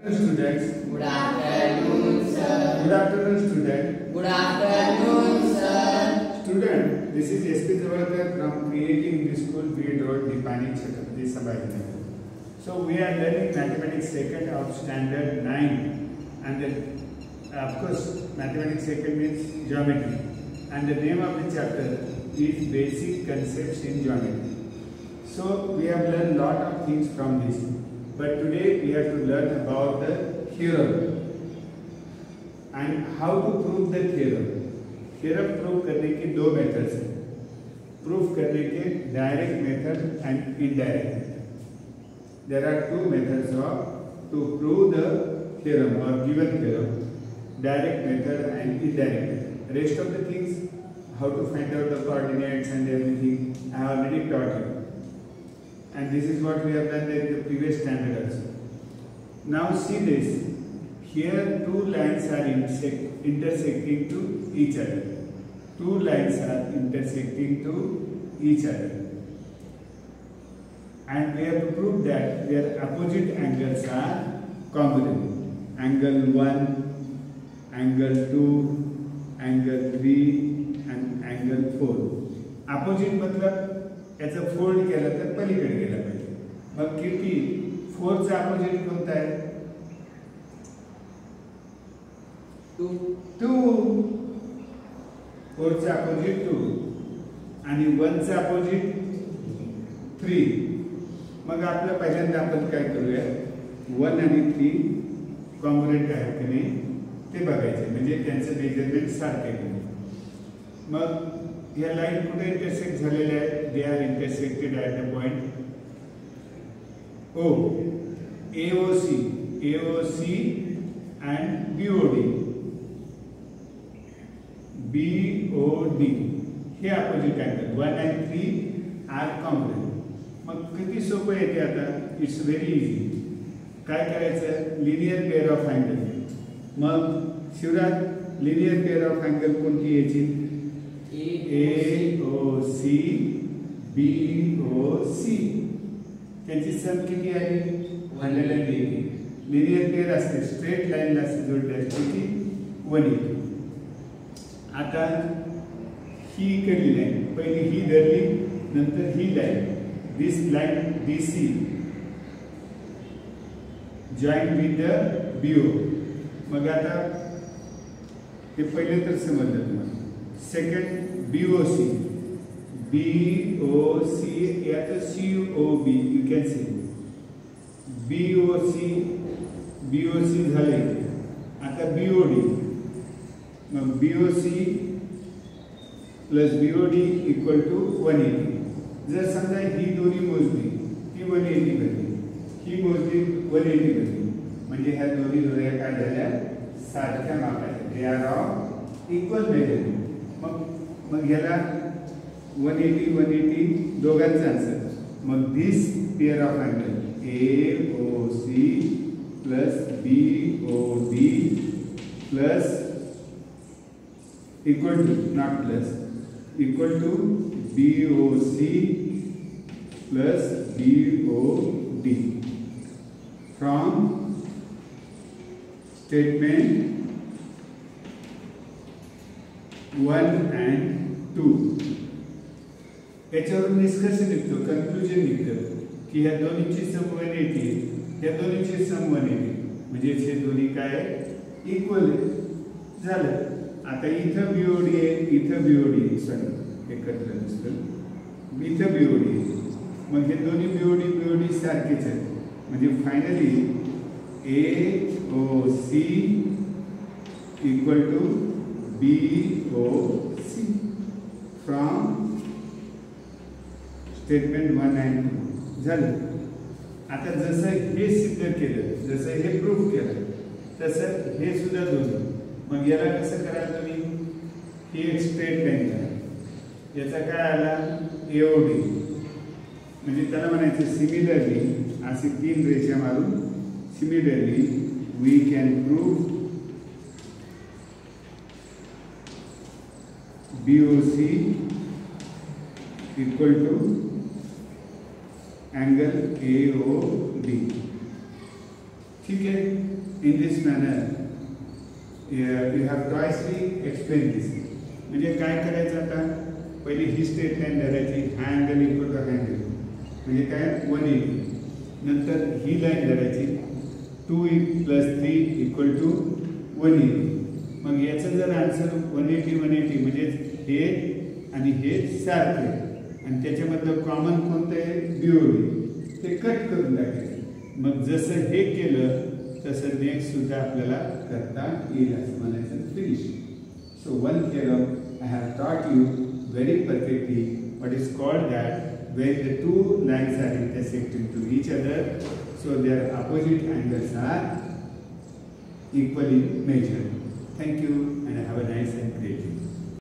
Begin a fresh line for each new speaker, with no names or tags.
Students.
Good afternoon, sir.
Good afternoon, student.
Good afternoon, sir.
Student, this is SP Zawardar from Creating English School, Grade Road, Dipani, Chhatrapati Sambhajinagar. So we are learning mathematics second of standard 9, and then, of course, mathematics second means geometry, and the name of the chapter is Basic Concepts in Geometry. So we have learned lot of things from this. But today we have to learn about the theorem and how to prove the theorem. Theorem prove करने की दो methods हैं. Proof करने के direct method and indirect method. There are two methods to prove the theorem or given theorem. Direct method and indirect method. Rest of the things, how to find out the coordinates and everything, I have already taught you. And this is what we have done in the previous standard also. Now see this. Here two lines are intersecting to each other. Two lines are intersecting to each other. And we have to prove that their opposite angles are congruent. Angle 1, angle 2, angle 3 and angle 4. Opposite मतलब याचा fold केला तर पलीकडे गेला पाहिजे. मग किती 4 चा अपोजिट कोणता आहे? 2. 4 चा अपोजिट 2 आणि 1 चा अपोजिट 3. मग आपलं पहिल्यांदा आपण काय करूया, 1 आणि 3 कॉन्ग्रुएंट आहेत की नाही ते बघायचे, म्हणजे त्यांचे मेजरमेंट सारखे आहे. मग या लाइन कुठे इंटरसेक्ट झालेले आहेत? They are intersected at the point O. AOC and BOD. हे opposite angle 1 and 3 are congruent. मग किती सोपं येते आता? It's very easy. काय करायचं? Linear pair of angle. मग Shivraj, linear pair of angle कोणती यायची? AOC BOC. त्यांची सम किती आहे? 180. लिनियर पेअर असते, स्ट्रेट लाईनला जोडली असते ती 180. आता ही इकडली लाईन, पहिली ही धरली, नंतर ही line, this line BC join with the BO. मग आता हे पहिले तर समजलं तुम्हाला. सेकंड BOC याचं COB you can see. BOC झाले. आता BOD. मग BOC plus BOD equal to 180. जर समजा ही दोन्ही मोजली, ती 180 बनली, ही मोजली 180 बनली, म्हणजे ह्या दोन्ही जोड्या काय झाल्या? सारख्या मापाच्या. They are of equal measurement. मग याला 180 दोघांचा आन्सर. मग this pair of angle AOC plus BOD plus equal to, not plus, equal to BOC plus BOD from statement 1 and 2. याच्यावरून निष्कर्ष निघतो, कन्क्लुजन निघतं की ह्या दोन्हीची सम 180, ह्या दोन्हीची सम 180, म्हणजे हे दोन्ही काय इक्वल झालं. आता इथं BOD आहे, इथं BOD आहे, सॉरी एकत्र दिसतं, इथं BOD आहे. मग हे दोन्ही BOD सारखेच आहेत, म्हणजे finally AOC equal to BOC from statement 1 and 2 झालं. आता जसं हे सिद्ध केलं, जसं हे प्रूफ केलं, तसं हे सुद्धा दोन्ही. मग याला कसं कराल तुम्ही? ही एक स्ट्रेट लाईन करा. याचा काय आला? AOD. म्हणजे त्याला म्हणायचं सिमिलरली, अशी 3 रेषा मारून similarly we can prove BOC equal to angle AOD. ठीक आहे. In this manner you have twicely explain this. म्हणजे काय करायचं आता, पहिले ही स्ट्रेट लाईन धरायची, हा अँगल इक्वल टू हा अँगल म्हणजे काय 180. नंतर ही लाईन धरायची 2 + 3 = 180. मग याचं जर आन्सर 180 म्हणजे हे आणि हे सारखे आणि त्याच्यामधलं कॉमन कोणतं आहे BOD, ते कट करून टाकायचं. मग जसं हे केलं तसं नेक्स्ट सुद्धा आपल्याला करता येईल असं म्हणायचं. Finish. So one theorem I have taught you very perfectly what is called that when the two lines are intersecting to each other, so their opposite angles are equally measured. Thank you and have a nice and great day.